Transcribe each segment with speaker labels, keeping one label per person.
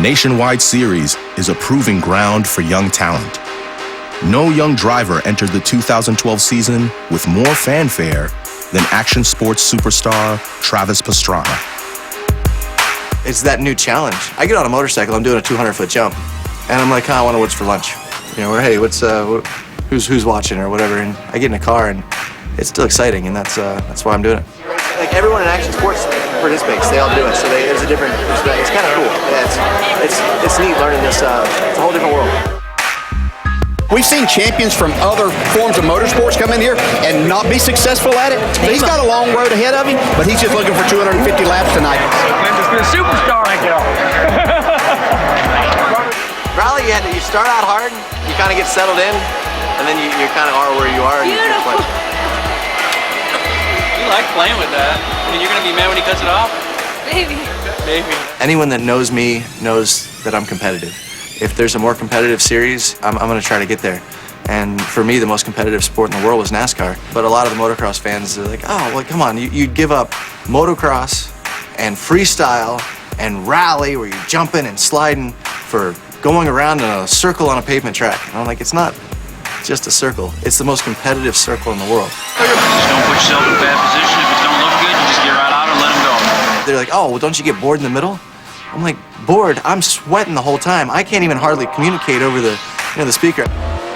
Speaker 1: nationwide series is a proving ground for young talent. No young driver entered the 2012 season with more fanfare than action sports superstar Travis Pastrana.
Speaker 2: It's that new challenge. I get on a motorcycle, I'm doing a 200-foot jump, and I'm like, I wonder what's for lunch. You know, or hey, who's watching or whatever, and I get in a car and it's still exciting, and that's why I'm doing it. Like everyone in action sports participates, they all do it, so there's a different perspective. It's kind of cool. Yeah, it's neat learning this. It's a whole different world.
Speaker 3: We've seen champions from other forms of motorsports come in here and not be successful at it. He's got a long road ahead of him, but he's just looking for 250 laps tonight.
Speaker 4: Just be a superstar.
Speaker 2: Rally, you start out hard, you kind of get settled in, and then you kind of are where you are.
Speaker 5: Beautiful. You like playing with that. I mean, you're going to be mad when he cuts it off?
Speaker 4: Maybe.
Speaker 2: Anyone that knows me knows that I'm competitive. If there's a more competitive series, I'm going to try to get there. And for me, the most competitive sport in the world was NASCAR. But a lot of the motocross fans are like, oh, well, come on, you'd give up motocross and freestyle and rally where you're jumping and sliding for going around in a circle on a pavement track. And I'm like, it's not just a circle. It's the most competitive circle in the world.
Speaker 5: You just don't put yourself in a bad position. If it don't look good, you just get right out and let him go.
Speaker 2: They're like, oh, well, don't you get bored in the middle? I'm like, bored? I'm sweating the whole time. I can't even hardly communicate over the speaker.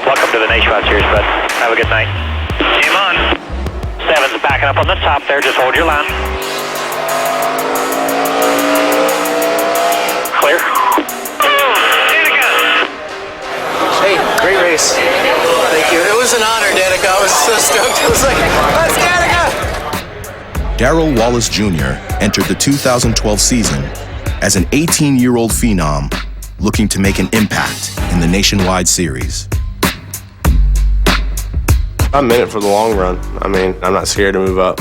Speaker 6: Welcome to the Nationwide Series, bud. Have a good night. Game on. 7's backing up on the top there. Just hold your line. Clear.
Speaker 2: Hey, great race. Thank you. It was an honor, Danica. I was so stoked. I was like, let's Danica!
Speaker 1: Darrell Wallace Jr. entered the 2012 season as an 18-year-old phenom looking to make an impact in the nationwide series.
Speaker 7: I'm in it for the long run. I mean, I'm not scared to move up.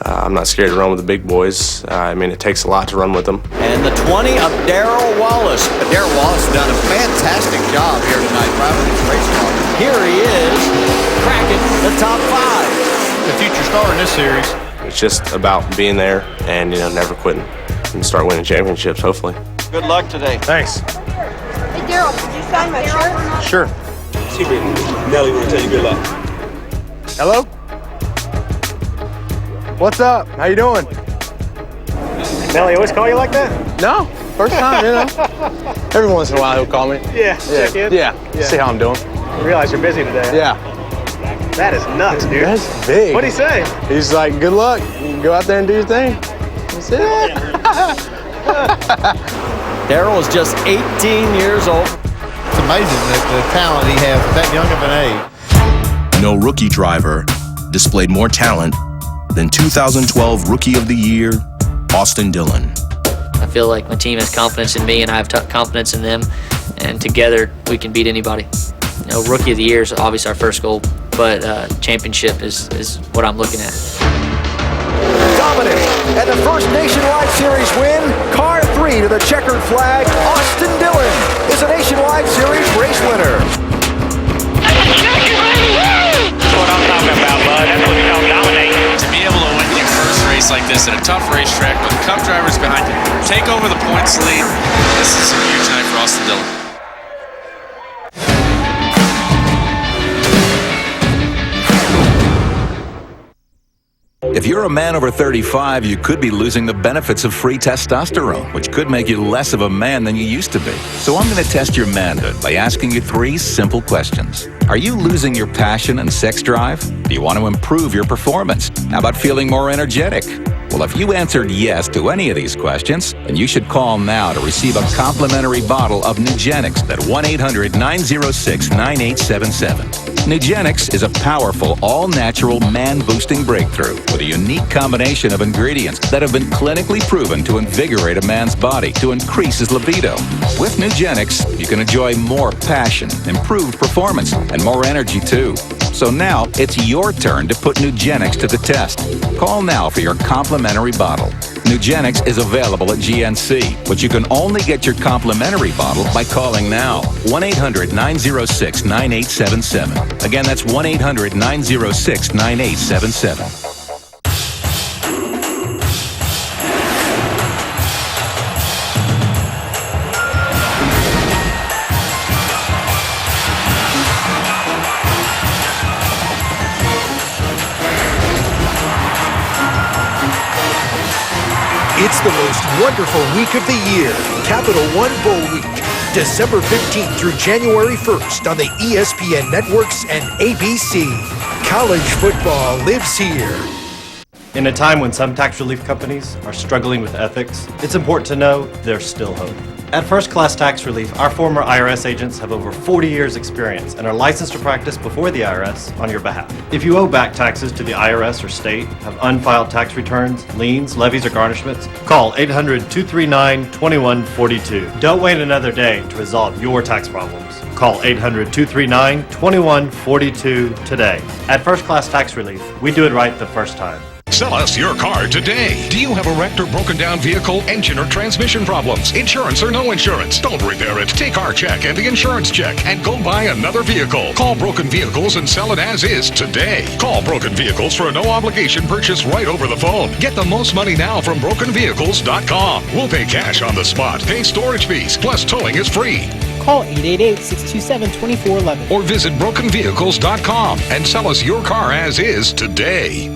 Speaker 7: I'm not scared to run with the big boys. I mean, it takes a lot to run with them.
Speaker 3: And the 20 of Darrell Wallace. Darrell Wallace has done a fantastic job here tonight driving this race car. Here he is, cracking the top 5.
Speaker 8: The future star in this series.
Speaker 7: It's just about being there and, never quitting and start winning championships, hopefully.
Speaker 2: Good luck today.
Speaker 8: Thanks.
Speaker 4: Hey, Daryl, could you sign my shirt?
Speaker 8: Sure.
Speaker 9: Nelly want to tell you good luck.
Speaker 8: Hello? What's up? How you doing?
Speaker 9: Nelly always call you like that?
Speaker 8: No, first time, Every once in a while he'll call me.
Speaker 9: Yeah, check in?
Speaker 8: Yeah, see how I'm doing.
Speaker 9: You realize you're busy today.
Speaker 8: Yeah.
Speaker 9: That is nuts, dude.
Speaker 8: That's big.
Speaker 9: What'd he say?
Speaker 8: He's like, good luck. You can go out there and do your thing. I said, yeah.
Speaker 3: Darrell is just 18 years old.
Speaker 10: It's amazing the talent he has at that young of an age.
Speaker 1: No rookie driver displayed more talent than 2012 Rookie of the Year, Austin Dillon.
Speaker 11: I feel like my team has confidence in me and I have confidence in them, and together we can beat anybody. Rookie of the Year is obviously our first goal, but championship is what I'm looking at.
Speaker 12: Dominant, and the first Nationwide Series win, car 3 to the checkered flag, Austin Dillon is a Nationwide Series race winner.
Speaker 6: That's what I'm talking about, bud. That's what you call dominate.
Speaker 5: To be able to win your first race like this at a tough racetrack with Cup drivers behind you, take over the points lead, this is a huge night for Austin Dillon.
Speaker 13: If you're a man over 35, you could be losing the benefits of free testosterone, which could make you less of a man than you used to be. So I'm going to test your manhood by asking you 3 simple questions. Are you losing your passion and sex drive? Do you want to improve your performance? How about feeling more energetic? Well, if you answered yes to any of these questions, then you should call now to receive a complimentary bottle of Nugenix at 1-800-906-9877. Nugenix is a powerful, all-natural, man-boosting breakthrough with a unique combination of ingredients that have been clinically proven to invigorate a man's body to increase his libido. With Nugenix, you can enjoy more passion, improved performance, and more energy, too. So now, it's your turn to put Nugenix to the test. Call now for your complimentary bottle. Nugenix is available at GNC, but you can only get your complimentary bottle by calling now. 1-800-906-9877. Again, that's 1-800-906-9877.
Speaker 14: It's the most wonderful week of the year, Capital One Bowl Week, December 15th through January 1st on the ESPN networks and ABC. College football lives here.
Speaker 15: In a time when some tax relief companies are struggling with ethics, it's important to know there's still hope. At First Class Tax Relief, our former IRS agents have over 40 years experience and are licensed to practice before the IRS on your behalf. If you owe back taxes to the IRS or state, have unfiled tax returns, liens, levies, or garnishments, call 800-239-2142. Don't wait another day to resolve your tax problems. Call 800-239-2142 today. At First Class Tax Relief, we do it right the first time.
Speaker 16: Sell us your car today. Do you have a wrecked or broken down vehicle, engine or transmission problems? Insurance or no insurance? Don't repair it. Take our check and the insurance check and go buy another vehicle. Call Broken Vehicles and sell it as is today. Call Broken Vehicles for a no obligation purchase right over the phone. Get the most money now from brokenvehicles.com. We'll pay cash on the spot. Pay storage fees. Plus towing is free.
Speaker 17: Call 888-627-2411
Speaker 16: or visit brokenvehicles.com and sell us your car as is today.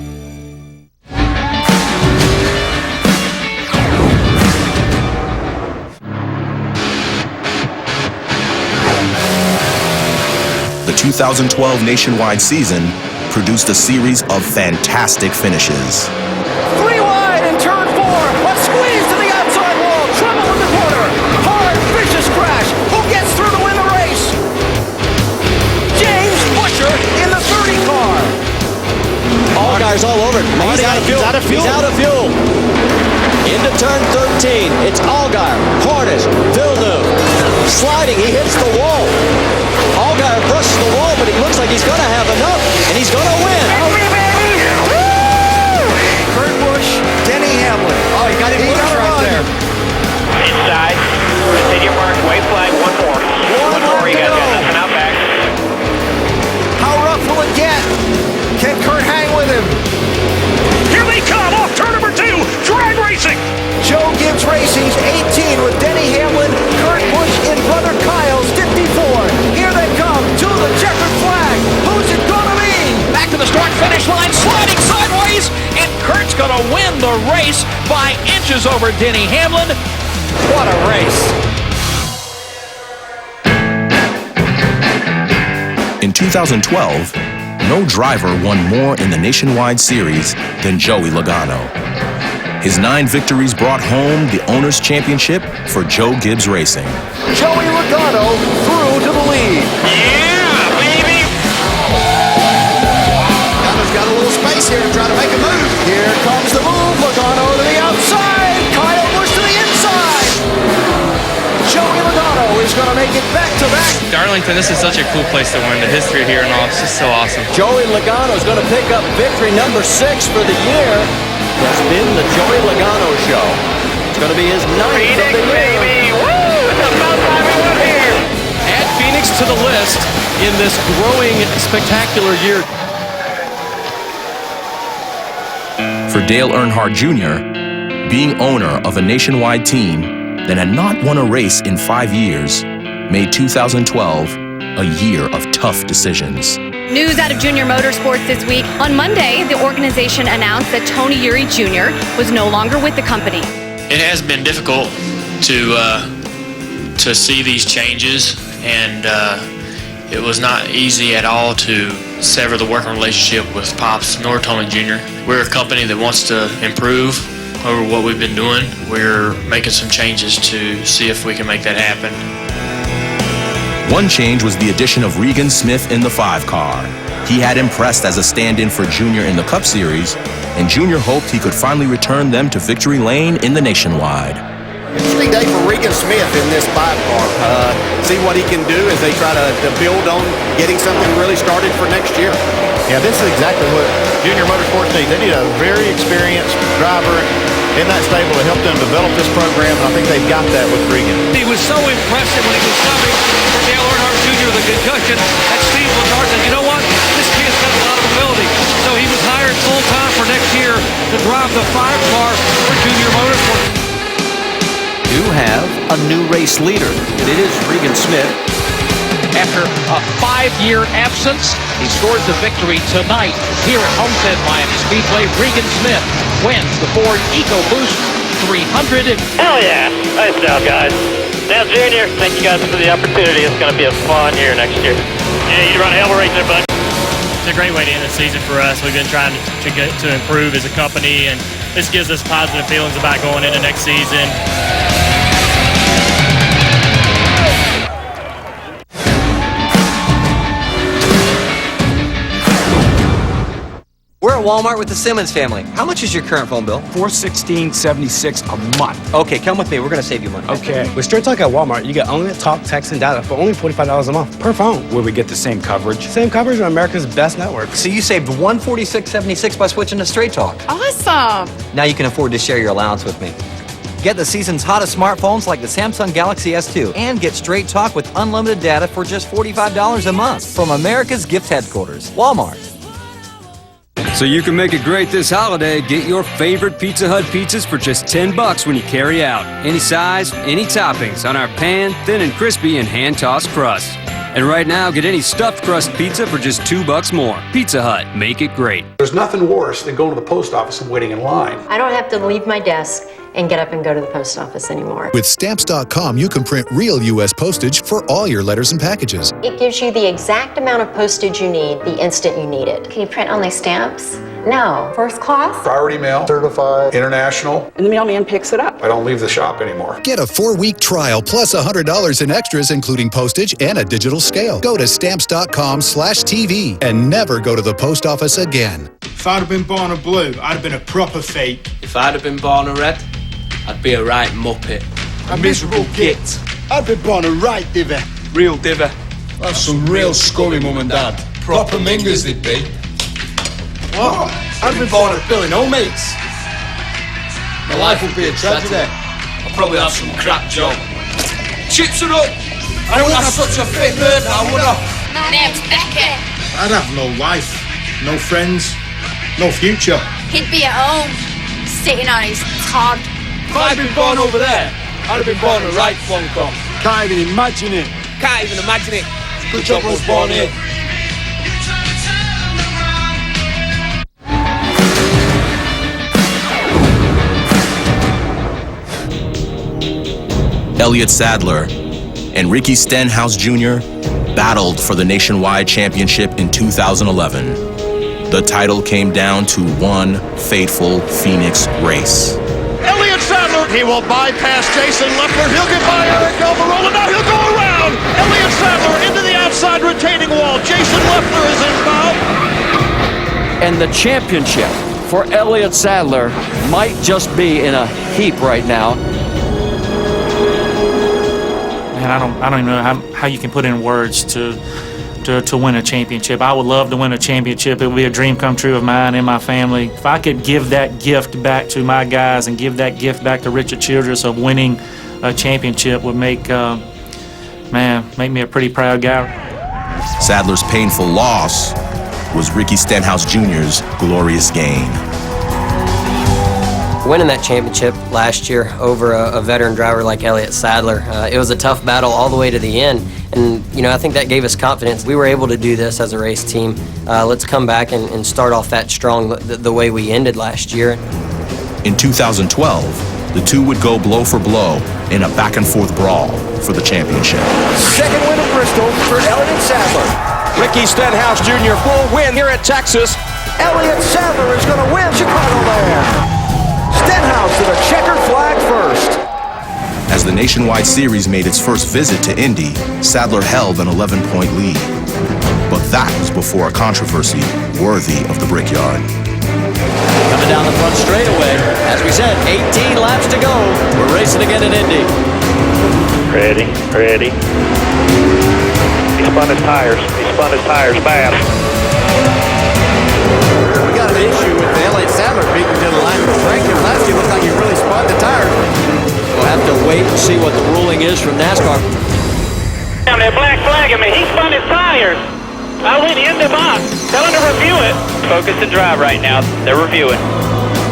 Speaker 1: The 2012 nationwide season produced a series of fantastic finishes.
Speaker 12: 3 wide in turn 4. A squeeze to the outside wall. Trouble in the corner. Hard, vicious crash. Who gets through to win the race? James Busher in the 30 car.
Speaker 3: Allgaier's all over it. He's out of fuel. He's out of fuel. Into turn 13. It's Allgaier, Hornish, Villeneuve. Sliding. He hits the wall. Allgaier brushes the wall, but he looks like he's going to have enough, and he's going to win.
Speaker 12: Kurt Busch, Denny Hamlin.
Speaker 3: Oh, he got him right there.
Speaker 6: Inside. Continue mark. White flag. One more. One more. You guys got nothing out back.
Speaker 12: How rough will it get? Can Kurt hang with him?
Speaker 16: Here they come off turn number 2. Drag racing.
Speaker 12: Joe Gibbs Racing's 18 with Denny Hamlin. Kurt Busch in brother Kyle's 54. Here they come to the checkered flag. Who's it gonna be?
Speaker 18: Back to the start-finish line, sliding sideways, and Kurt's gonna win the race by inches over Denny Hamlin. What a race.
Speaker 1: In 2012, no driver won more in the nationwide series than Joey Logano. His 9 victories brought home the Owners' Championship for Joe Gibbs Racing.
Speaker 12: Joey Logano through to the lead.
Speaker 18: Yeah, baby!
Speaker 3: Logano's got a little space here to try to make a move.
Speaker 12: Here comes the move. Logano to the outside. Kyle Busch to the inside. Joey Logano is going to make it back-to-back.
Speaker 19: Darlington, this is such a cool place to win. The history here and all, it's just so awesome.
Speaker 3: Joey Logano is going to pick up victory number 6 for the year. That's been the Joey Logano Show. It's going to be his 9th
Speaker 6: Phoenix,
Speaker 3: of the year.
Speaker 6: baby! Woo! It's about time we went here!
Speaker 18: Add Phoenix to the list in this growing, spectacular year.
Speaker 1: For Dale Earnhardt Jr., being owner of a nationwide team that had not won a race in 5 years made 2012 a year of tough decisions.
Speaker 20: News out of Junior Motorsports this week. On Monday, the organization announced that Tony Eury Jr. was no longer with the company.
Speaker 19: It has been difficult to see these changes, and it was not easy at all to sever the working relationship with Pops nor Tony Jr. We're a company that wants to improve over what we've been doing. We're making some changes to see if we can make that happen.
Speaker 1: One change was the addition of Regan Smith in the 5 car. He had impressed as a stand-in for Junior in the Cup Series, and Junior hoped he could finally return them to victory lane in the Nationwide.
Speaker 3: Interesting day for Regan Smith in this 5 car. See what he can do as they try to build on getting something really started for next year.
Speaker 10: Yeah, this is exactly what Junior Motorsports needs. They need a very experienced driver in that stable to help them develop this program, and I think they've got that with Regan.
Speaker 18: He was so impressive when he was subbing for Dale Earnhardt Jr. the concussion that Steve Letarte said, you know what, this kid's got a lot of ability. So he was hired full-time for next year to drive the 5 car for Junior Motorsports.
Speaker 12: You have a new race leader, and it is Regan Smith.
Speaker 18: After a 5-year absence, he scores the victory tonight here at Homestead Miami Speedway. Regan Smith wins the Ford EcoBoost 300.
Speaker 6: Hell yeah. Nice job, guys. Now, Junior, thank you guys for the opportunity. It's going to be a fun year next year. Yeah, you run a hell of a race there, bud.
Speaker 19: It's a great way to end the season for us. We've been trying to improve as a company, and this gives us positive feelings about going into next season.
Speaker 3: We're at Walmart with the Simmons family. How much is your current phone bill?
Speaker 17: $416.76 a month.
Speaker 3: Okay, come with me. We're going to save you money.
Speaker 17: Okay. With Straight Talk at Walmart, you get unlimited talk, text, and data for only $45 a month per phone. Will we get the same coverage? Same coverage on America's best network.
Speaker 3: So you saved $146.76 by switching to Straight Talk.
Speaker 4: Awesome.
Speaker 3: Now you can afford to share your allowance with me. Get the season's hottest smartphones like the Samsung Galaxy S2 and get Straight Talk with unlimited data for just $45 a month from America's gift headquarters, Walmart.
Speaker 21: So you can make it great this holiday. Get your favorite Pizza Hut pizzas for just $10 when you carry out. Any size, any toppings on our pan, thin and crispy, and hand-tossed crust. And right now, get any stuffed crust pizza for just $2 more. Pizza Hut, make it great.
Speaker 22: There's nothing worse than going to the post office and waiting in line.
Speaker 23: I don't have to leave my desk and get up and go to the post office anymore.
Speaker 24: With Stamps.com, you can print real U.S. postage for all your letters and packages.
Speaker 23: It gives you the exact amount of postage you need the instant you need it. Can you print only stamps? No. First class?
Speaker 22: Priority mail, certified, international.
Speaker 25: And the mailman picks it up.
Speaker 22: I don't leave the shop anymore.
Speaker 24: Get a 4-week trial plus $100 in extras, including postage and a digital scale. Go to Stamps.com/TV and never go to the post office again.
Speaker 26: If I'd have been born a blue, I'd have been a proper fake.
Speaker 27: If I'd have been born a red, I'd be a right muppet.
Speaker 26: A miserable git. I'd been born a right diver.
Speaker 27: Real diver.
Speaker 26: That's some real scummy mum and dad. Proper mingers they'd be. What? I'd been born a Billy No Mates. My life would be a tragedy.
Speaker 27: I'd probably have some crap job. Chips are up!
Speaker 26: I don't have such a fit bird now, would I?
Speaker 4: My name's Becky.
Speaker 26: I'd have no life, no friends, no future.
Speaker 4: He'd be at home, sitting on his tod.
Speaker 27: If I'd been born over there, I'd have been born a right flonk-on.
Speaker 26: Can't even imagine it.
Speaker 27: Can't even imagine it.
Speaker 26: Good job I was born here.
Speaker 1: Elliott Sadler and Ricky Stenhouse Jr. battled for the nationwide championship in 2011. The title came down to one fateful Phoenix race.
Speaker 28: Elliott Sadler, he will bypass Jason Leffler. He'll get by Eric Alvarola. Now he'll go around. Elliott Sadler into the outside retaining wall. Jason Leffler is inbound.
Speaker 29: And the championship for Elliott Sadler might just be in a heap right now.
Speaker 30: Man, I don't even know how you can put in words to win a championship. I would love to win a championship. It would be a dream come true of mine and my family. If I could give that gift back to my guys and give that gift back to Richard Childress of winning a championship would make me a pretty proud guy.
Speaker 1: Sadler's painful loss was Ricky Stenhouse Jr.'s glorious gain.
Speaker 31: Winning that championship last year over a veteran driver like Elliott Sadler, it was a tough battle all the way to the end. And, I think that gave us confidence. We were able to do this as a race team. Let's come back and start off that strong the way we ended last year.
Speaker 1: In 2012, the two would go blow for blow in a back-and-forth brawl for the championship.
Speaker 12: Second win at Bristol for Elliott Sadler.
Speaker 3: Ricky Stenhouse Jr. full win here at Texas.
Speaker 12: Elliott Sadler is going to win Chicagoland. Stenhouse to the checkered flag first.
Speaker 1: As the Nationwide Series made its first visit to Indy, Sadler held an 11-point lead. But that was before a controversy worthy of the Brickyard.
Speaker 3: Coming down the front straightaway. As we said, 18 laps to go. We're racing again in Indy.
Speaker 6: Ready. He spun his tires fast.
Speaker 10: We got an issue with the Elliott Sadler beating to the line of Franklin. Last year looked like he really spun the tires.
Speaker 3: We'll have to wait and see what the ruling is from NASCAR.
Speaker 6: They're black flagging me. He spun his tires. I went in the box. Tell him to review it. Focus and drive right now. They're reviewing.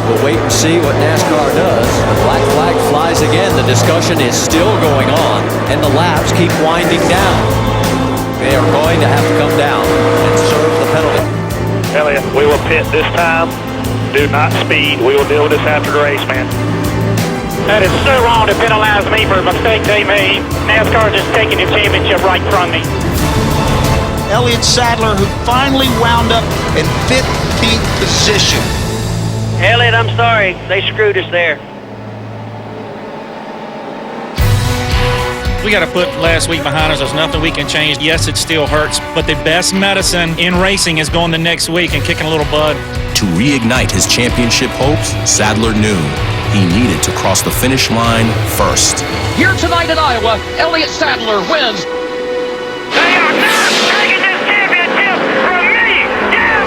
Speaker 3: We'll wait and see what NASCAR does. The black flag flies again. The discussion is still going on, and the laps keep winding down. They are going to have to come down and serve the penalty.
Speaker 6: Elliott, we will pit this time. Do not speed. We will deal with this after the race, man. That is so wrong to penalize me for a mistake they made. NASCAR just taking the championship right from me.
Speaker 28: Elliott Sadler, who finally wound up in 15th position.
Speaker 6: Elliott, I'm sorry. They screwed us there.
Speaker 30: We got to put last week behind us. There's nothing we can change. Yes, it still hurts, but the best medicine in racing is going the next week and kicking a little bud.
Speaker 1: To reignite his championship hopes, Sadler knew he needed to cross the finish line first.
Speaker 28: Here tonight in Iowa, Elliott Sadler wins.
Speaker 6: They are not taking this championship from me! Yeah,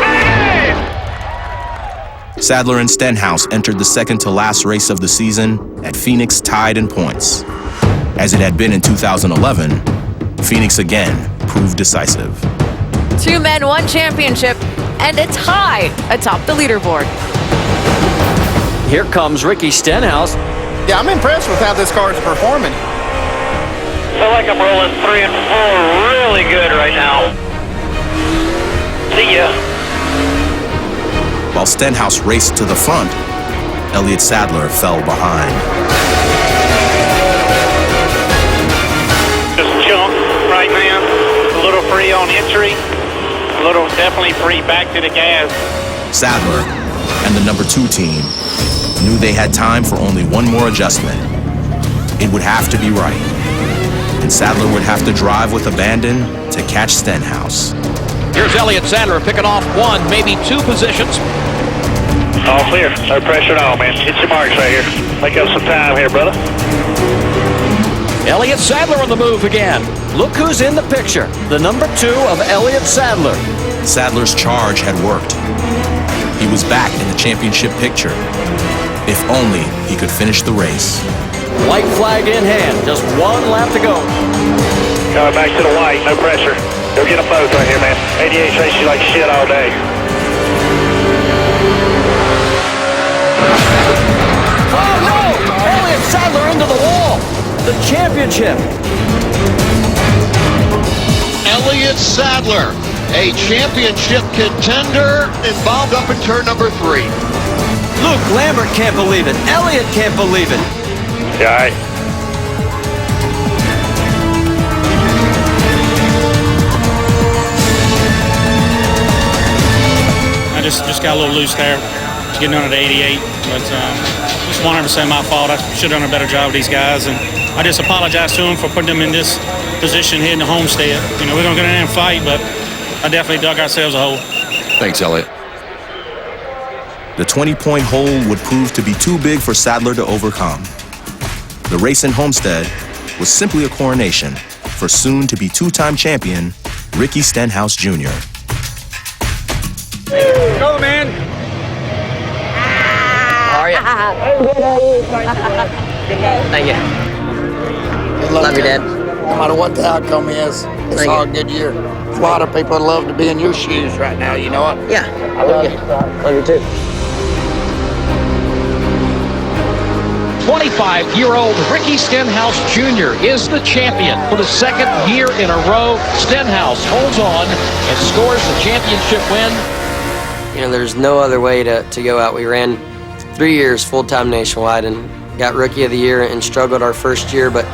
Speaker 6: baby!
Speaker 1: Sadler and Stenhouse entered the second-to-last race of the season at Phoenix tied in points. As it had been in 2011, Phoenix again proved decisive.
Speaker 2: 2 men, 1 championship, and a tie atop the leaderboard.
Speaker 29: Here comes Ricky Stenhouse.
Speaker 10: Yeah, I'm impressed with how this car is performing.
Speaker 6: Feel like I'm rolling 3 and 4 really good right now. See ya.
Speaker 1: While Stenhouse raced to the front, Elliott Sadler fell behind.
Speaker 6: Right now, a little free on entry, a little definitely free back to the gas.
Speaker 1: Sadler and the number 2 team knew they had time for only one more adjustment. It would have to be right, and Sadler would have to drive with abandon to catch Stenhouse.
Speaker 28: Here's Elliott Sadler picking off 1, maybe 2 positions.
Speaker 6: All clear. No pressure at all, man. Hit your marks right here. Make up some time here, brother.
Speaker 29: Elliott Sadler on the move again. Look who's in the picture. The number 2 of Elliott Sadler.
Speaker 1: Sadler's charge had worked. He was back in the championship picture. If only he could finish the race.
Speaker 29: White flag in hand. Just 1 lap to go.
Speaker 6: Coming back to the white. No pressure. Go get them both right here, man. 88 race you like shit all day.
Speaker 29: Oh no! Elliott Sadler into the wall. The championship.
Speaker 28: Elliott Sadler, a championship contender, involved up in turn number 3.
Speaker 29: Luke Lambert can't believe it. Elliott can't believe it.
Speaker 6: Yeah, all right.
Speaker 30: I just got a little loose there. Getting under the 88, but it's 100% my fault. I should have done a better job with these guys, and I just apologize to them for putting them in this position here in the homestead. You know, we're going to get in there and fight, but I definitely dug ourselves a hole.
Speaker 22: Thanks, Elliott.
Speaker 1: The 20-point hole would prove to be too big for Sadler to overcome. The race in Homestead was simply a coronation for soon-to-be 2-time champion Ricky Stenhouse Jr.
Speaker 29: Go, man.
Speaker 31: How are you? Thank you. Love you, Dad.
Speaker 5: No matter what the outcome is, it's all a good year. A lot of people would love to be in your shoes right now, you know what?
Speaker 31: Yeah, I love you. Love you too.
Speaker 28: 25-year-old Ricky Stenhouse Jr. is the champion for the 2nd year in a row. Stenhouse holds on and scores the championship win.
Speaker 31: You know, there's no other way to go out. We ran 3 years full-time nationwide and got Rookie of the Year and struggled our first year, but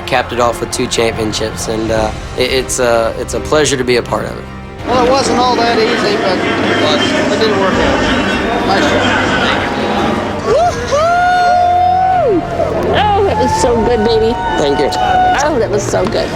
Speaker 31: capped it off with 2 championships, and it's a pleasure to be a part of it.
Speaker 5: Well, it wasn't all that easy, but it did work out. Nice job.
Speaker 7: Oh, that was so good, baby.
Speaker 31: Thank you.
Speaker 7: Oh, that was so good.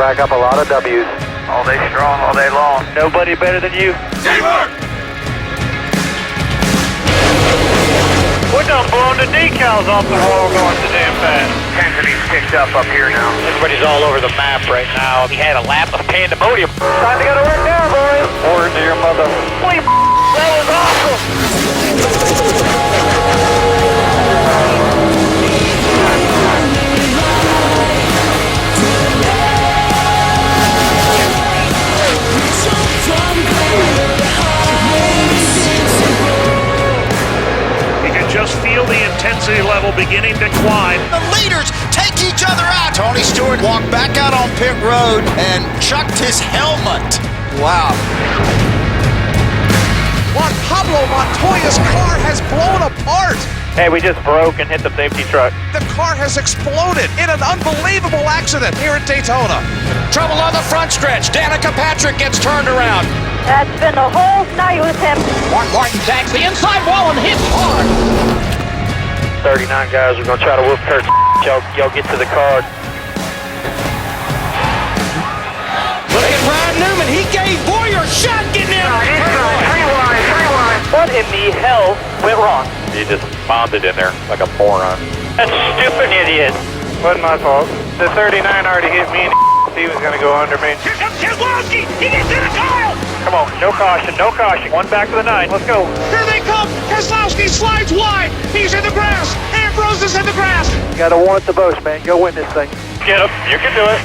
Speaker 6: rack up a lot of W's. All day strong, all day long. Nobody better than you. Teamwork! We're done blowing the decals off the wall going so damn fast. Tensity's picked up here now. Everybody's all over the map right now. He had a lap of pandemonium. Time to go to work now, boys. Word to your mother. Holy that was awesome!
Speaker 28: Just feel the intensity level beginning to climb.
Speaker 8: The leaders take each other out. Tony Stewart walked back out on pit road and chucked his helmet. Wow.
Speaker 12: Juan Pablo Montoya's car has blown apart.
Speaker 6: Hey, we just broke and hit the safety truck.
Speaker 12: The car has exploded in an unbelievable accident here at Daytona.
Speaker 3: Trouble on the front stretch. Danica Patrick gets turned around.
Speaker 7: That's been the whole night with him.
Speaker 3: Martin tags the inside wall and hits hard.
Speaker 6: 39 guys are going to try to whoop her. Y'all get to the car.
Speaker 3: Look at Ryan Newman. He gave Boyer a shot getting in.
Speaker 6: What in the hell went wrong? He just bonded in there like a moron. That stupid idiot. Wasn't my fault. The 39 already hit me and he was going to go under me.
Speaker 28: Here comes Keselowski. He gets in a tile.
Speaker 6: Come on, no caution, no caution. One back to the 9. Let's go.
Speaker 28: Here they come. Keselowski slides wide. He's in the grass. Ambrose is in the grass.
Speaker 6: You got to warrant the boast, man. Go win this thing. Get him. You can do it.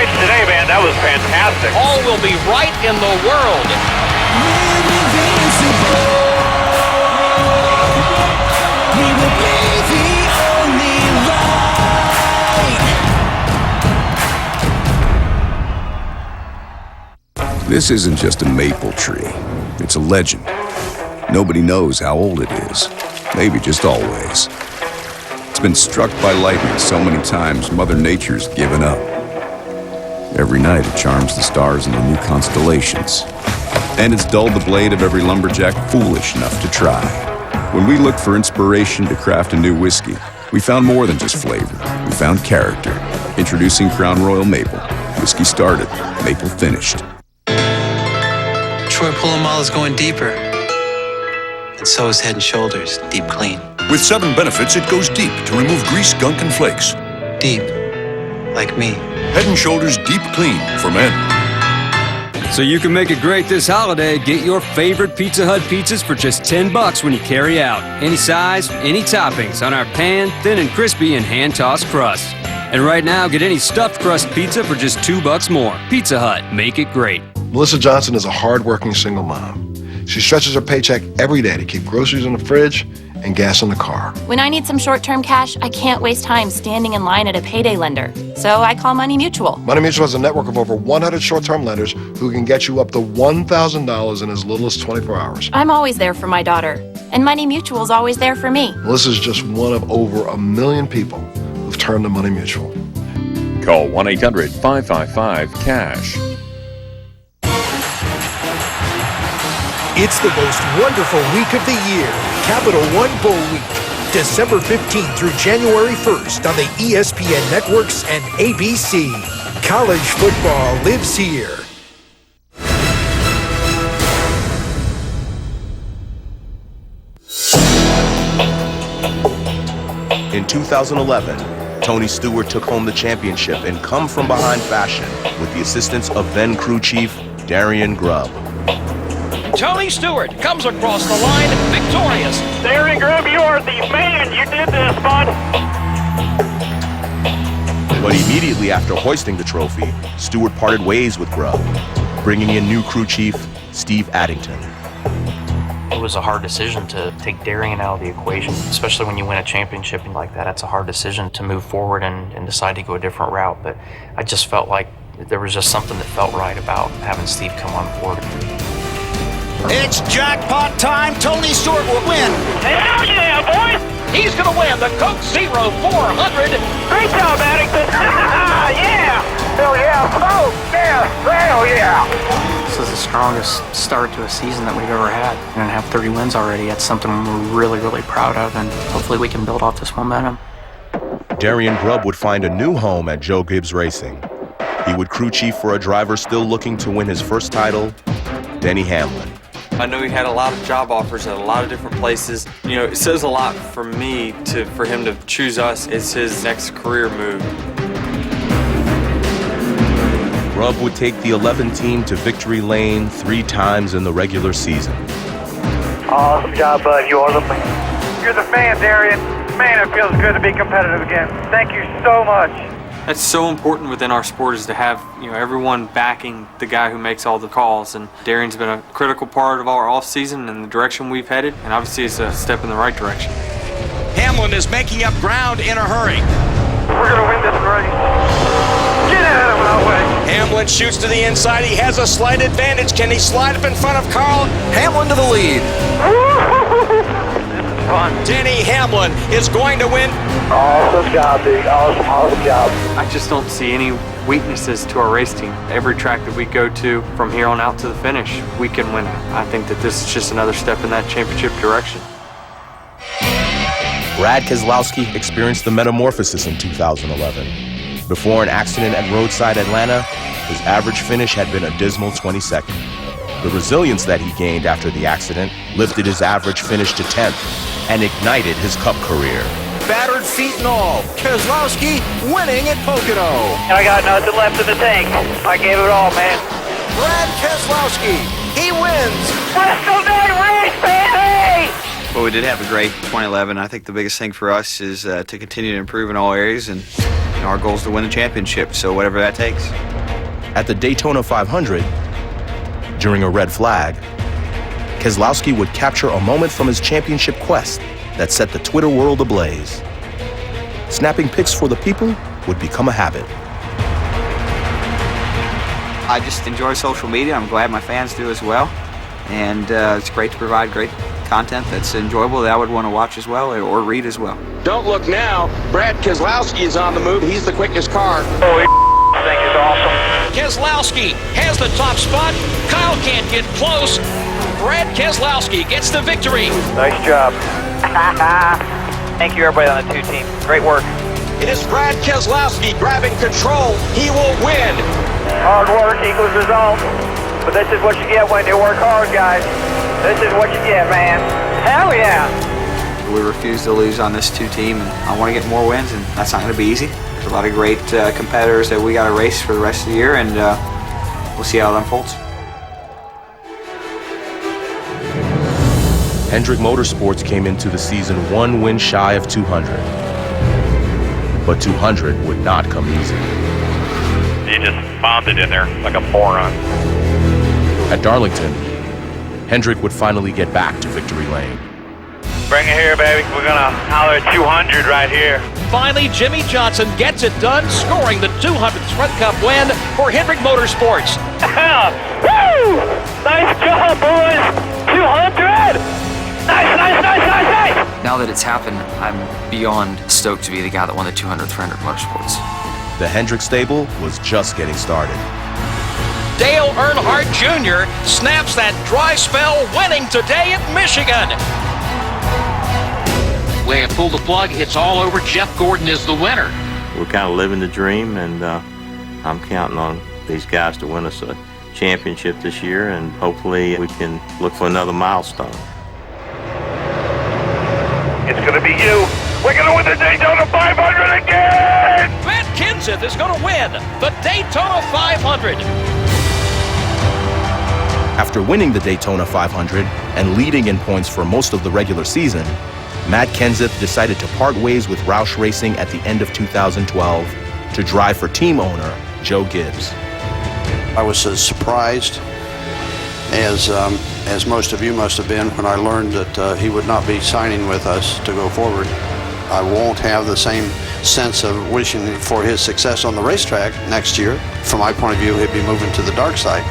Speaker 6: Today, man, that was fantastic.
Speaker 3: All will be right in the world.
Speaker 9: This isn't just a maple tree. It's a legend. Nobody knows how old it is. Maybe just always. It's been struck by lightning so many times, Mother Nature's given up. Every night it charms the stars into new constellations. And it's dulled the blade of every lumberjack foolish enough to try. When we looked for inspiration to craft a new whiskey, we found more than just flavor. We found character. Introducing Crown Royal Maple. Whiskey started, maple finished.
Speaker 11: Troy Polamalu is going deeper. And so is Head & Shoulders Deep Clean.
Speaker 13: With 7 benefits, it goes deep to remove grease, gunk, and flakes.
Speaker 11: Deep. Like me.
Speaker 13: Head & Shoulders Deep Clean for men.
Speaker 21: So you can make it great this holiday. Get your favorite Pizza Hut pizzas for just $10 when you carry out. Any size, any toppings on our pan, thin and crispy, and hand-tossed crust. And right now, get any stuffed crust pizza for just $2 more. Pizza Hut, make it great.
Speaker 14: Melissa Johnson is a hard-working single mom. She stretches her paycheck every day to keep groceries in the fridge and gas in the car.
Speaker 15: When I need some short-term cash, I can't waste time standing in line at a payday lender. So I call Money Mutual.
Speaker 14: Money Mutual has a network of over 100 short-term lenders who can get you up to $1,000 in as little as 24 hours.
Speaker 15: I'm always there for my daughter, and Money Mutual's always there for me.
Speaker 14: Melissa's just one of over 1 million people who've turned to Money Mutual.
Speaker 16: Call 1-800-555-CASH.
Speaker 12: It's the most wonderful week of the year, Capital One Bowl Week, December 15th through January 1st on the ESPN networks and ABC. College football lives here.
Speaker 1: In 2011, Tony Stewart took home the championship in come-from-behind fashion with the assistance of then crew chief Darian Grubb.
Speaker 3: Tony Stewart comes across the line victorious.
Speaker 6: Darian Grubb, you are the man. You did this, bud.
Speaker 1: But immediately after hoisting the trophy, Stewart parted ways with Grubb, bringing in new crew chief Steve Addington.
Speaker 4: It was a hard decision to take Darian out of the equation, especially when you win a championship like that. That's a hard decision to move forward and decide to go a different route. But I just felt like there was just something that felt right about having Steve come on board.
Speaker 8: It's jackpot time. Tony Stewart will win.
Speaker 28: Hell yeah, boys! He's going to win the Coke Zero 400. Great job, Addington. Yeah! Hell yeah, smoke! Yeah! Hell yeah!
Speaker 4: This is the strongest start to a season that we've ever had. And have 30 wins already. That's something we're really, really proud of, and hopefully we can build off this momentum.
Speaker 1: Darian Grubb would find a new home at Joe Gibbs Racing. He would crew chief for a driver still looking to win his first title, Denny Hamlin.
Speaker 16: I know he had a lot of job offers at a lot of different places. You know, it says a lot for me for him to choose us as his next career move.
Speaker 1: Grubb would take the 11 team to victory lane 3 times in the regular season.
Speaker 6: Awesome job, bud. You are the man. You're the man, Darian. Man, it feels good to be competitive again. Thank you so much.
Speaker 16: That's so important within our sport, is to have, you know, everyone backing the guy who makes all the calls. And Darian's been a critical part of our offseason and the direction we've headed, and obviously it's a step in the right direction.
Speaker 8: Hamlin is making up ground in a hurry.
Speaker 6: We're going to win this race. Get out of my way.
Speaker 8: Hamlin shoots to the inside. He has a slight advantage. Can he slide up in front of Carl?
Speaker 3: Hamlin to the lead.
Speaker 6: This is fun.
Speaker 8: Denny Hamlin is going to win.
Speaker 6: Awesome job, dude. Awesome job.
Speaker 16: I just don't see any weaknesses to our race team. Every track that we go to from here on out to the finish, we can win. I think that this is just another step in that championship direction.
Speaker 1: Brad Keselowski experienced the metamorphosis in 2011. Before an accident at Roadside Atlanta, his average finish had been a dismal 22nd. The resilience that he gained after the accident lifted his average finish to 10th and ignited his Cup career.
Speaker 3: Battered feet and all, Keselowski winning at Pocono.
Speaker 6: I got nothing left in the tank. I gave it all, man.
Speaker 3: Brad Keselowski, he wins.
Speaker 6: Bristol Day race, baby!
Speaker 17: Well, we did have a great 2011. I think the biggest thing for us is to continue to improve in all areas, and our goal is to win the championship, so whatever that takes.
Speaker 1: At the Daytona 500, during a red flag, Keselowski would capture a moment from his championship quest that set the Twitter world ablaze. Snapping pics for the people would become a habit.
Speaker 17: I just enjoy social media. I'm glad my fans do as well, and it's great to provide great content that's enjoyable that I would want to watch as well or read as well.
Speaker 8: Don't look now. Brad Keselowski is on the move. He's the quickest car.
Speaker 6: Holy thing is awesome.
Speaker 28: Keselowski has the top spot. Kyle can't get close. Brad Keselowski gets the victory.
Speaker 6: Nice job. Thank you, everybody on the 2 team. Great work.
Speaker 8: It is Brad Keselowski grabbing control. He will win.
Speaker 6: Hard work equals results. But this is what you get when you work hard, guys. This is what you get, man. Hell yeah.
Speaker 17: We refuse to lose on this 2 team, and I want to get more wins, and that's not going to be easy. There's a lot of great competitors that we got to race for the rest of the year, and we'll see how it unfolds.
Speaker 1: Hendrick Motorsports came into the season 1 win shy of 200. But 200 would not come easy.
Speaker 6: You just bombed it in there like a moron.
Speaker 1: At Darlington, Hendrick would finally get back to victory lane.
Speaker 6: Bring it here, baby. We're gonna holler at 200 right here.
Speaker 28: Finally, Jimmy Johnson gets it done, scoring the 200th Sprint Cup win for Hendrick Motorsports.
Speaker 6: Woo! Nice job, boys! 200! Nice!
Speaker 4: Now that it's happened, I'm beyond stoked to be the guy that won the 200th for Hendrick Motorsports.
Speaker 1: The Hendrick stable was just getting started.
Speaker 28: Dale Earnhardt Jr. snaps that dry spell, winning today at Michigan.
Speaker 18: They have pulled the plug. It's all over. Jeff Gordon is the winner.
Speaker 19: We're kind of living the dream, and I'm counting on these guys to win us a championship this year, and hopefully we can look for another milestone.
Speaker 6: It's going to be you. We're going to win the Daytona 500 again!
Speaker 28: Matt Kenseth is going to win the Daytona 500.
Speaker 1: After winning the Daytona 500 and leading in points for most of the regular season, Matt Kenseth decided to part ways with Roush Racing at the end of 2012 to drive for team owner Joe Gibbs.
Speaker 20: I was as surprised as
Speaker 2: as most of you must have been when I learned that he would not be signing with us to go forward. I won't have the same sense of wishing for his success on the racetrack next year. From my point of view, he'd be moving to the dark side.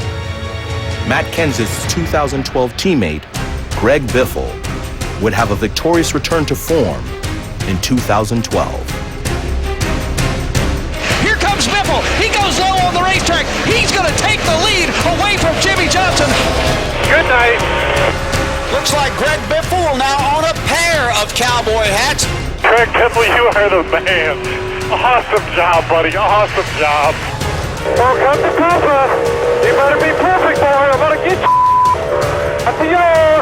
Speaker 1: Matt Kenseth's 2012 teammate, Greg Biffle, would have a victorious return to form in 2012.
Speaker 28: Here comes Biffle. He goes low on the racetrack. He's going to take the lead away from Jimmy Johnson.
Speaker 6: Good night.
Speaker 8: Looks like Greg Biffle will now own a pair of cowboy hats.
Speaker 6: Greg Biffle, you are the man. Awesome job, buddy. Awesome job. Welcome to Papa. You better be perfect, boy. I'm going to get you. Adios.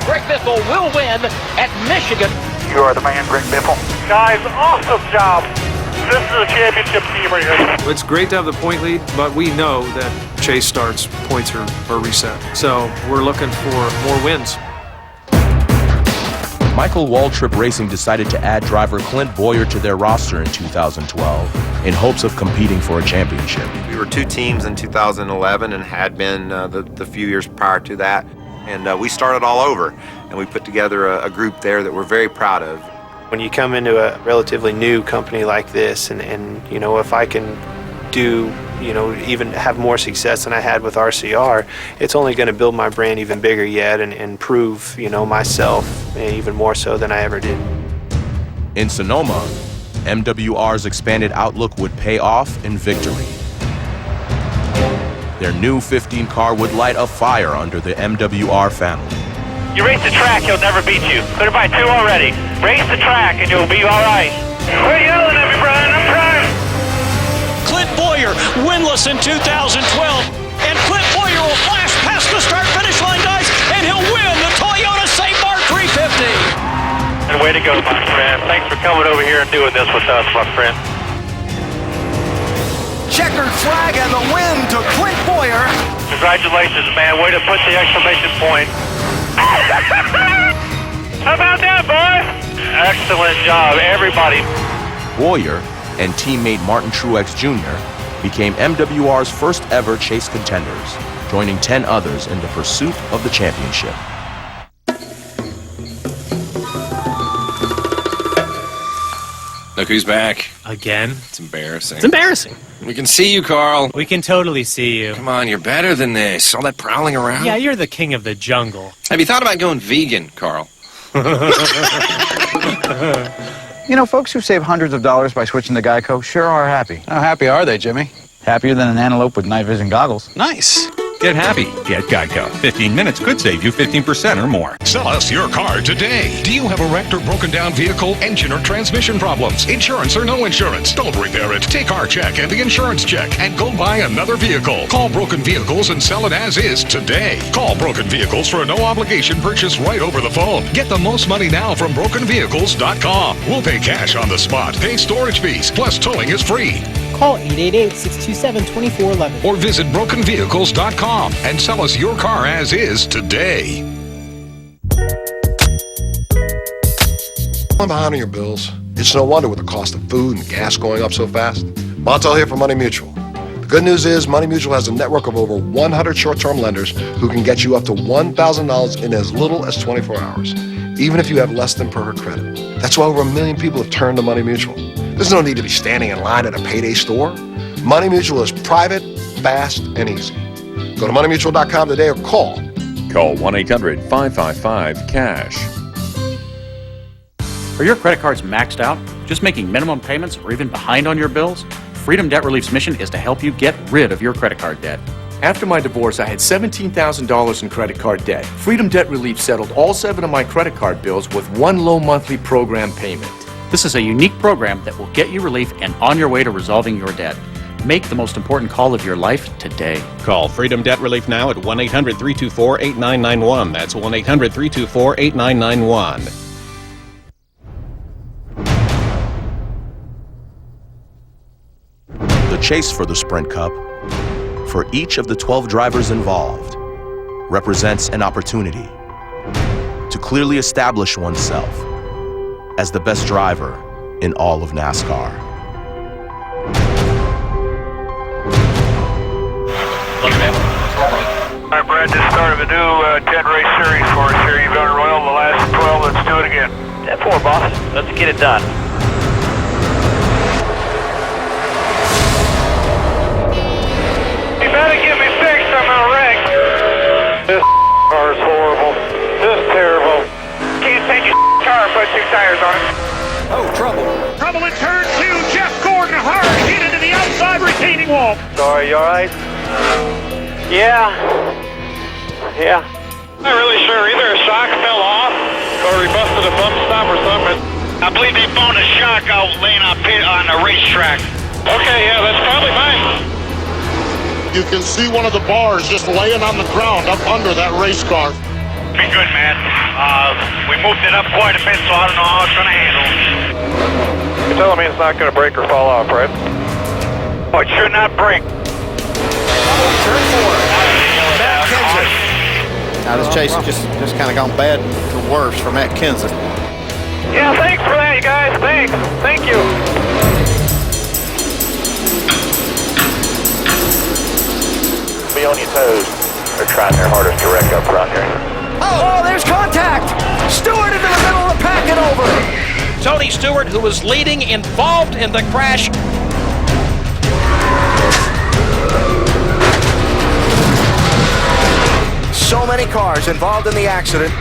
Speaker 18: Greg Biffle will win at Michigan.
Speaker 6: You are the man, Greg Biffle. Guys, awesome job. This is a championship team right here.
Speaker 10: It's great to have the point lead, but we know that chase starts, points are reset. So we're looking for more wins.
Speaker 1: Michael Waltrip Racing decided to add driver Clint Boyer to their roster in 2012 in hopes of competing for a championship.
Speaker 20: We were two teams in 2011 and had been the few years prior to that. And we started all over, and we put together a group there that we're very proud of.
Speaker 22: When you come into a relatively new company like this, and you know, if I can do, you know, even have more success than I had with RCR, it's only going to build my brand even bigger yet and prove, you know, myself even more so than I ever did.
Speaker 1: In Sonoma, MWR's expanded outlook would pay off in victory. Their new 15 car would light a fire under the MWR family.
Speaker 6: You race the track, he'll never beat you. Clear by 2 already. Race the track and you'll be all right. Quit yelling at me, Brian. I'm trying.
Speaker 28: Clint Boyer, winless in 2012. And Clint Boyer will flash past the start-finish line, guys, and he'll win the Toyota St. Mark 350.
Speaker 6: And way to go, my friend. Thanks for coming over here and doing this with us, my friend.
Speaker 8: Checkered flag and the win to Clint Boyer.
Speaker 6: Congratulations, man. Way to put the exclamation point. How about that, boy? Excellent job, everybody.
Speaker 1: Boyer and teammate Martin Truex Jr. became MWR's first ever chase contenders, joining 10 others in the pursuit of the championship.
Speaker 23: Look who's back.
Speaker 24: Again?
Speaker 23: It's embarrassing.
Speaker 24: It's embarrassing.
Speaker 23: We can see you, Carl.
Speaker 24: We can totally see you.
Speaker 23: Come on, you're better than this. All that prowling around.
Speaker 24: Yeah, you're the king of the jungle.
Speaker 23: Have you thought about going vegan, Carl?
Speaker 25: You know, folks who save hundreds of dollars by switching to Geico sure are happy. How happy are they, Jimmy? Happier than an antelope with night vision goggles.
Speaker 24: Nice.
Speaker 26: Get happy. Get Geico. 15 minutes could save you 15% or more.
Speaker 27: Sell us your car today. Do you have a wrecked or broken down vehicle, engine or transmission problems? Insurance or no insurance? Don't repair it. Take our check and the insurance check and go buy another vehicle. Call Broken Vehicles and sell it as is today. Call Broken Vehicles for a no obligation purchase right over the phone. Get the most money now from BrokenVehicles.com. We'll pay cash on the spot. Pay storage fees. Plus towing is free.
Speaker 29: Call 888-627-2411.
Speaker 27: Or visit BrokenVehicles.com and sell us your car as is today.
Speaker 14: I'm behind on your bills. It's no wonder with the cost of food and gas going up so fast. Montel here from Money Mutual. The good news is Money Mutual has a network of over 100 short-term lenders who can get you up to $1,000 in as little as 24 hours, even if you have less than perfect credit. That's why over 1 million people have turned to Money Mutual. There's no need to be standing in line at a payday store. Money Mutual is private, fast, and easy. Go to moneymutual.com today or call
Speaker 30: 1-800-555-CASH.
Speaker 32: Are your credit cards maxed out? Just making minimum payments or even behind on your bills? Freedom Debt Relief's mission is to help you get rid of your credit card debt.
Speaker 33: After my divorce, I had $17,000 in credit card debt. Freedom Debt Relief settled all 7 of my credit card bills with one low monthly program payment.
Speaker 32: This is a unique program that will get you relief and on your way to resolving your debt. Make the most important call of your life today.
Speaker 34: Call Freedom Debt Relief now at 1-800-324-8991. That's 1-800-324-8991.
Speaker 1: The chase for the Sprint Cup, for each of the 12 drivers involved, represents an opportunity to clearly establish oneself as the best driver in all of NASCAR.
Speaker 6: All right, Brad, just started a new 10-race series for us here. You've done well the last 12. Let's do it again.
Speaker 28: 10-4, boss. Let's get it done.
Speaker 6: You better get me fixed. I'm gonna wreck. This car is horrible. Just terrible. Can't take your car and put 2 tires on it.
Speaker 28: Oh, trouble. Trouble in turn 2. Jeff Gordon hard hit into the outside retaining wall.
Speaker 6: Sorry, you all right?
Speaker 28: Yeah.
Speaker 6: Not really sure. Either a shock fell off or he busted a bump stop or something.
Speaker 28: I believe they found a shock out laying on the racetrack.
Speaker 6: Okay, yeah, that's probably mine.
Speaker 3: You can see one of the bars just laying on the ground up under that race car.
Speaker 28: Be good, man. We moved it up quite a bit, so I don't know how it's going to handle.
Speaker 6: You're telling me it's not going to break or fall off, right?
Speaker 28: Oh, it should not break.
Speaker 8: Turn 4. Matt Kenseth. Now this chase has just kind of gone bad to worse for Matt Kenseth.
Speaker 6: Yeah, thanks for that, you guys. Thanks. Thank you.
Speaker 28: Be on your toes. They're trying their hardest to wreck up front here. Oh, there's contact! Stewart into the middle of the pack and over.
Speaker 18: Tony Stewart, who was leading, involved in the crash.
Speaker 28: So many cars involved in the accident.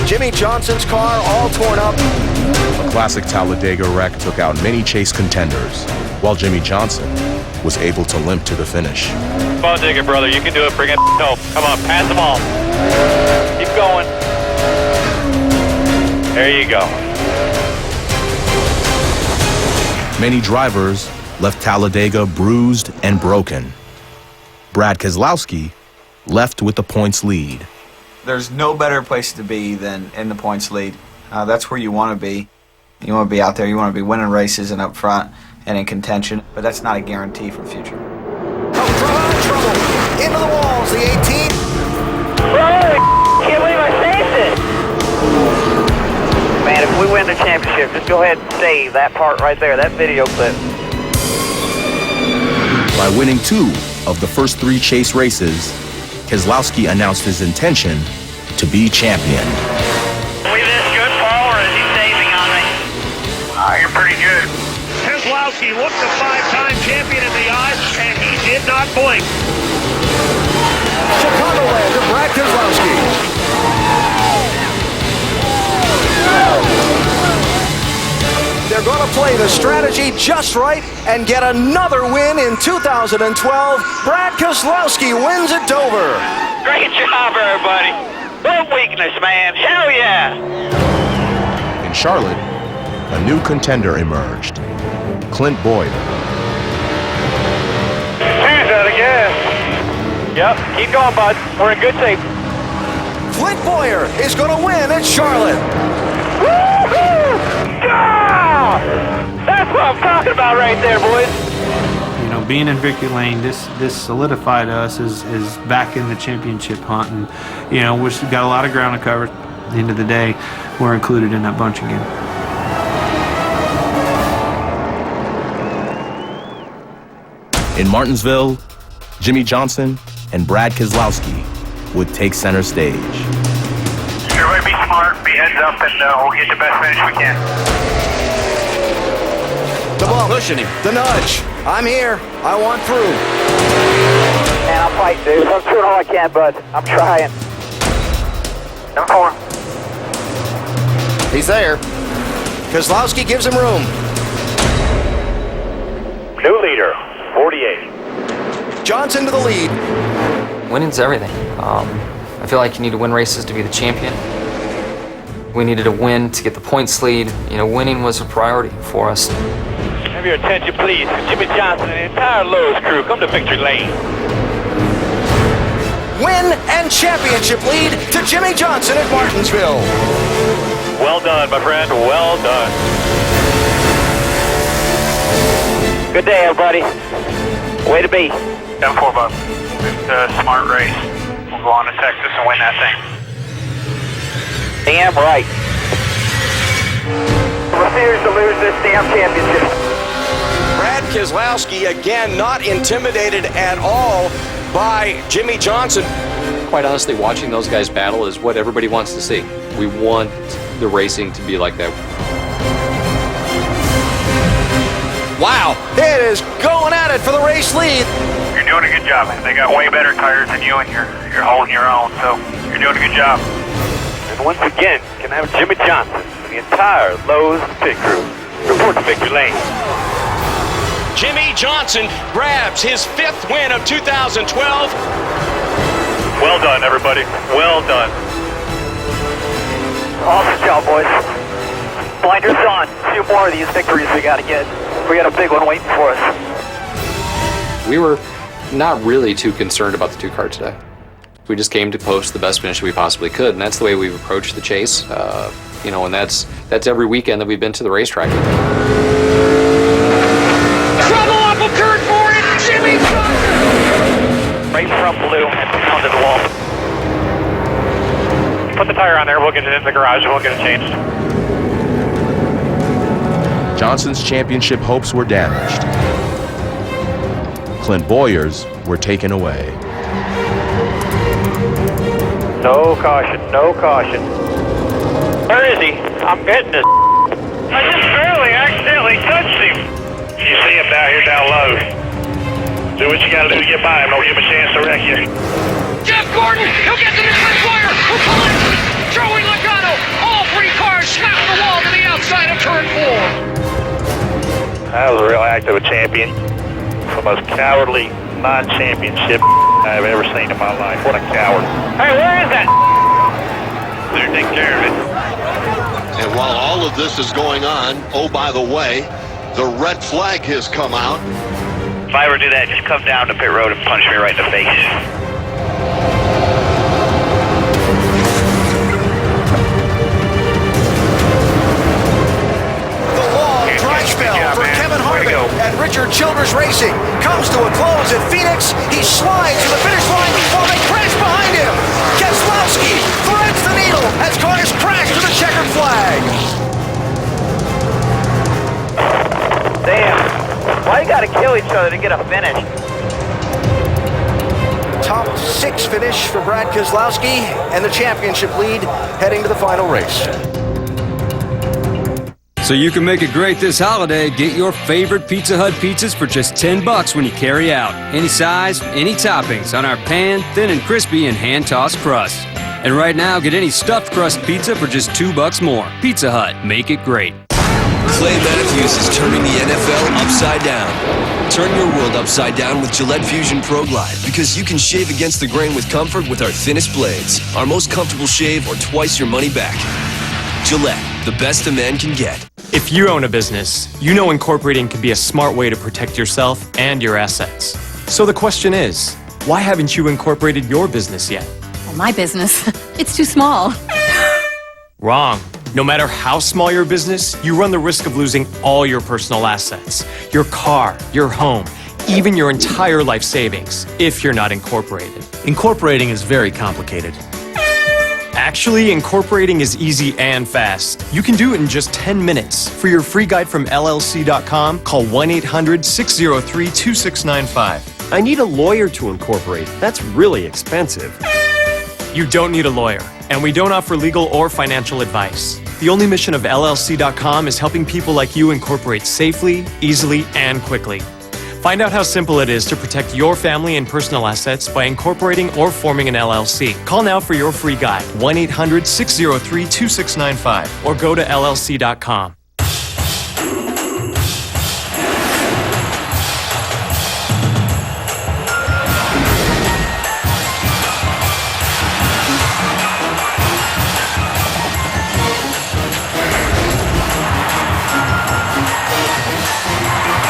Speaker 28: Jimmy Johnson's car all torn up.
Speaker 1: A classic Talladega wreck took out many chase contenders, while Jimmy Johnson was able to limp to the finish.
Speaker 6: Come on, dig it, brother. You can do it. Bring it home. Come on, pass them all. Keep going. There you go.
Speaker 1: Many drivers left Talladega bruised and broken. Brad Keselowski left with the points lead.
Speaker 5: There's no better place to be than in the points lead. That's where you want to be. You want to be out there. You want to be winning races and up front and in contention. But that's not a guarantee for the future.
Speaker 28: Trouble. Into the walls, the 18. Bro, can't believe I saved it. Man, if we win the championship, just go ahead and save that part right there, that video clip.
Speaker 1: By winning 2 of the first 3 chase races, Keselowski announced his intention to be champion.
Speaker 28: Are we this good, Paul, or is he saving on me?
Speaker 6: You're pretty good.
Speaker 28: Keselowski looked the 5-time champion in the eye, and he did not blink. Chicagoland to Brad Keselowski. They're going to play the strategy just right and get another win in 2012. Brad Keselowski wins at Dover. Great job, everybody. No weakness, man. Hell yeah.
Speaker 1: In Charlotte, a new contender emerged, Clint Boyer.
Speaker 6: Cheers out of gas. Yep, keep going, bud. We're in good shape.
Speaker 28: Clint Boyer is going to win at Charlotte. Woo-hoo! Yeah! That's what I'm talking about right there, boys.
Speaker 22: You know, being in victory lane, this solidified us as back in the championship hunt, and you know, we've got a lot of ground to cover. At the end of the day, we're included in that bunch again.
Speaker 1: In Martinsville, Jimmy Johnson and Brad Keselowski would take center stage.
Speaker 6: Everybody be smart, be heads up, and we'll get the best finish we can.
Speaker 28: The bump, pushing him. The nudge. I'm here. I want through. Man, I'll fight, dude. I'm doing all I can, bud. I'm trying.
Speaker 6: Number 4.
Speaker 28: He's there. Keselowski gives him room.
Speaker 6: New leader, 48.
Speaker 28: Johnson to the lead.
Speaker 7: Winning's everything. I feel like you need to win races to be the champion. We needed to win to get the points lead. You know, winning was a priority for us.
Speaker 6: Have your attention, please. Jimmy Johnson and the entire Lowe's crew, come to victory lane.
Speaker 28: Win and championship lead to Jimmy Johnson at Martinsville.
Speaker 6: Well done, my friend. Well done.
Speaker 28: Good day, everybody. Way to be.
Speaker 6: 10-4, bud. It's a smart race. We'll go on to Texas and win that thing.
Speaker 28: Damn right. Refuse to lose this damn championship. Brad Keselowski, again, not intimidated at all by Jimmy Johnson.
Speaker 7: Quite honestly, watching those guys battle is what everybody wants to see. We want the racing to be like that.
Speaker 28: Wow, it is going at it for the race lead.
Speaker 6: You're doing a good job. They got way better tires than you, and you're holding your own, so you're doing a good job. And once again, can I have Jimmy Johnson and the entire Lowe's pit crew report to victory lane.
Speaker 28: Jimmy Johnson grabs his 5th win of 2012.
Speaker 6: Well done, everybody. Well done.
Speaker 2: Awesome job, boys. Blinders on. 2 more of these victories we got to get. We got a big one waiting for us.
Speaker 7: We were not really too concerned about the 2-car today. We just came to post the best finish we possibly could, and that's the way we've approached the chase. And that's every weekend that we've been to the racetrack.
Speaker 6: Trouble off of turn 4, and Jimmy Johnson!
Speaker 2: Right from blue and pounded the wall.
Speaker 6: Put the tire on there. We'll get it in the garage. We'll get it changed.
Speaker 1: Johnson's championship hopes were damaged. Clint Boyer's were taken away.
Speaker 6: No caution, no caution. Where is he? I'm getting this. I just barely accidentally touched him. You see him down here down low. Do what you gotta do to get by him. Don't give him a chance to wreck you.
Speaker 18: Jeff Gordon, he'll get to the first wire. We're pulling. Joey Logano. All 3 cars smack the wall to the outside of turn 4.
Speaker 6: That was a real act of a champion. The most cowardly non-championship I've ever seen in my life. What a coward. Hey, where is that? They're taking care of it.
Speaker 3: And while all of this is going on, oh, by the way, the red flag has come out.
Speaker 6: If I ever do that, just come down to pit road and punch me right in the face.
Speaker 28: And Richard Childress Racing comes to a close at Phoenix. He slides to the finish line before they crash behind him. Keselowski threads the needle as cars crash to the checkered flag.
Speaker 2: Damn. Why you gotta kill each other to get a finish?
Speaker 28: Top 6 finish for Brad Keselowski and the championship lead heading to the final race.
Speaker 4: So you can make it great this holiday. Get your favorite Pizza Hut pizzas for just $10 when you carry out. Any size, any toppings on our pan, thin and crispy, and hand-tossed crust. And right now, get any stuffed crust pizza for just $2 more. Pizza Hut, make it great.
Speaker 9: Clay Matthews is turning the NFL upside down. Turn your world upside down with Gillette Fusion Pro Glide, because you can shave against the grain with comfort with our thinnest blades. Our most comfortable shave, or twice your money back. Gillette, the best a man can get.
Speaker 11: If you own a business, you know incorporating can be a smart way to protect yourself and your assets. So the question is, why haven't you incorporated your business yet?
Speaker 12: Well, my business, it's too small.
Speaker 11: Wrong. No matter how small your business, you run the risk of losing all your personal assets, your car, your home, even your entire life savings, if you're not incorporated.
Speaker 13: Incorporating is very complicated.
Speaker 11: Actually, incorporating is easy and fast. You can do it in just 10 minutes. For your free guide from LLC.com, call 1-800-603-2695.
Speaker 15: I need a lawyer to incorporate. That's really expensive.
Speaker 11: You don't need a lawyer, and we don't offer legal or financial advice. The only mission of LLC.com is helping people like you incorporate safely, easily, and quickly. Find out how simple it is to protect your family and personal assets by incorporating or forming an LLC. Call now for your free guide, 1-800-603-2695, or go to LLC.com.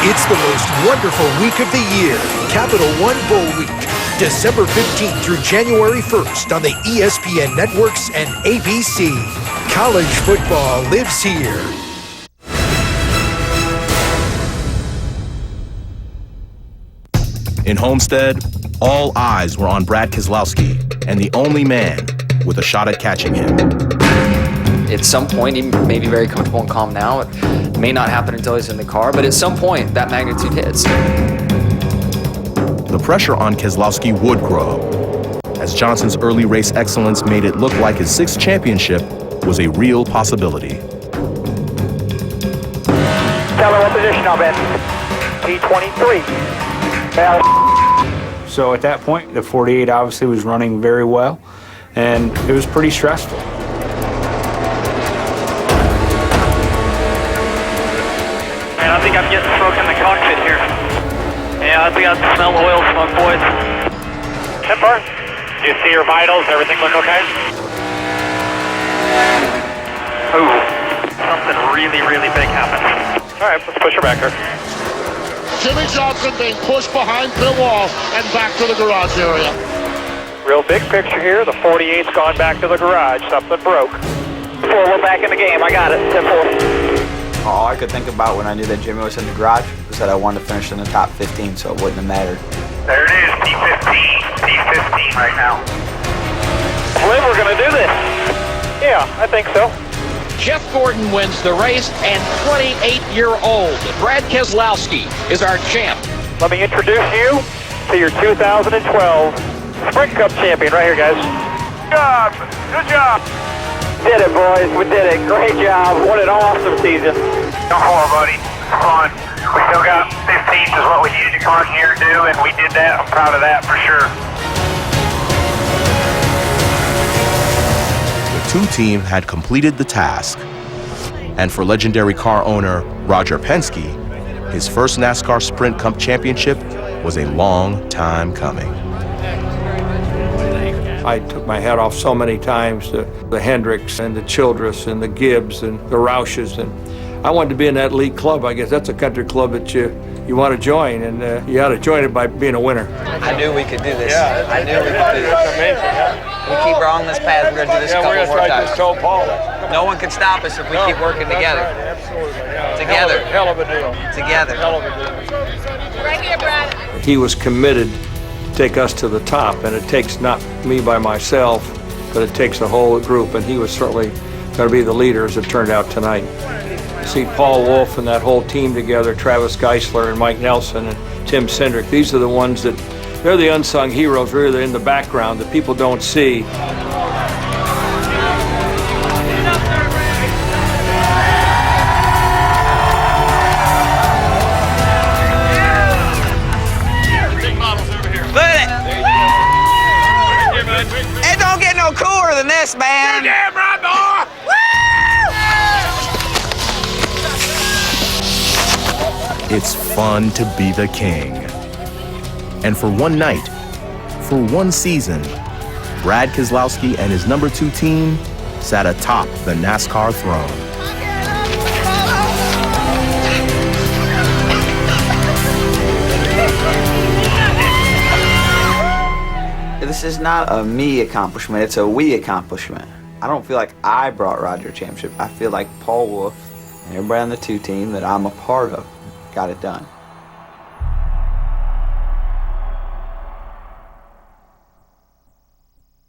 Speaker 16: It's the most wonderful week of the year, Capital One Bowl Week, December 15th through January 1st on the ESPN networks and ABC. College football lives here.
Speaker 1: In Homestead, all eyes were on Brad Keselowski and the only man with a shot at catching him.
Speaker 7: At some point, he may be very comfortable and calm now.
Speaker 10: It may not happen until he's in the car, but at some point, that magnitude hits.
Speaker 1: The pressure on Keselowski would grow, as Johnson's early race excellence made it look like his 6th championship was a real possibility.
Speaker 2: Tell her what position I'm in. P23.
Speaker 14: So at that point, the 48 obviously was running very well, and it was pretty stressful.
Speaker 2: Man, I think I'm getting smoke in the cockpit here. Yeah, I think I smell oil smoke, boys.
Speaker 6: Timber, you see your vitals? Everything look okay?
Speaker 2: Ooh, something really, really big happened.
Speaker 6: All right, let's push her back here.
Speaker 3: Jimmy Johnson being pushed behind pit wall and back to the garage area.
Speaker 6: Real big picture here. The 48's gone back to the garage. Something broke.
Speaker 2: 4, we're back in the game. I got it. 10-4.
Speaker 5: All I could think about when I knew that Jimmy was in the garage was that I wanted to finish in the top 15, so it wouldn't have mattered.
Speaker 6: There it is, P15 right now.
Speaker 2: Liv, we're going to do this.
Speaker 6: Yeah, I think so.
Speaker 18: Jeff Gordon wins the race, and 28-year-old Brad Keselowski is our champ.
Speaker 6: Let me introduce you to your 2012 Sprint Cup champion right here, guys. Good job. Good job.
Speaker 2: Did it, boys. We did it. Great job. What an awesome season.
Speaker 6: Don't worry, buddy. It's fun. We still got 15th is what we needed to come out here to do, and we did that. I'm proud of that for sure.
Speaker 1: The 2 team had completed the task. And for legendary car owner Roger Penske, his first NASCAR Sprint Cup championship was a long time coming.
Speaker 14: I took my hat off so many times to the Hendricks and the Childress and the Gibbs and the Roushes, and I wanted to be in that elite club. I guess that's a country club that you want to join, and you ought to join it by being a winner.
Speaker 5: I knew we could do this.
Speaker 6: Yeah,
Speaker 5: I knew we could do this.
Speaker 6: That's amazing. Yeah.
Speaker 5: We keep her on this path. We're going to do this a couple more times.
Speaker 6: Show Paul.
Speaker 5: No one can stop us if we keep working together.
Speaker 6: Right. Absolutely. Yeah.
Speaker 5: Together.
Speaker 6: Hell of a deal.
Speaker 5: Together.
Speaker 6: Hell of a deal.
Speaker 12: Right here, Brad.
Speaker 14: He was committed to take us to the top, and it takes not me by myself, but it takes the whole group, and he was certainly going to be the leader as it turned out tonight. See Paul Wolf and that whole team together, Travis Geisler and Mike Nelson and Tim Cindric, these are the ones that, they're the unsung heroes, really in the background that people don't see.
Speaker 5: It don't get no cooler than this, man.
Speaker 6: You're damn right, boy.
Speaker 1: It's fun to be the king. And for one night, for one season, Brad Keselowski and his number 2 team sat atop the NASCAR throne.
Speaker 5: This is not a me accomplishment, it's a we accomplishment. I don't feel like I brought Roger a championship. I feel like Paul Wolf and everybody on the 2 team that I'm a part of got it done.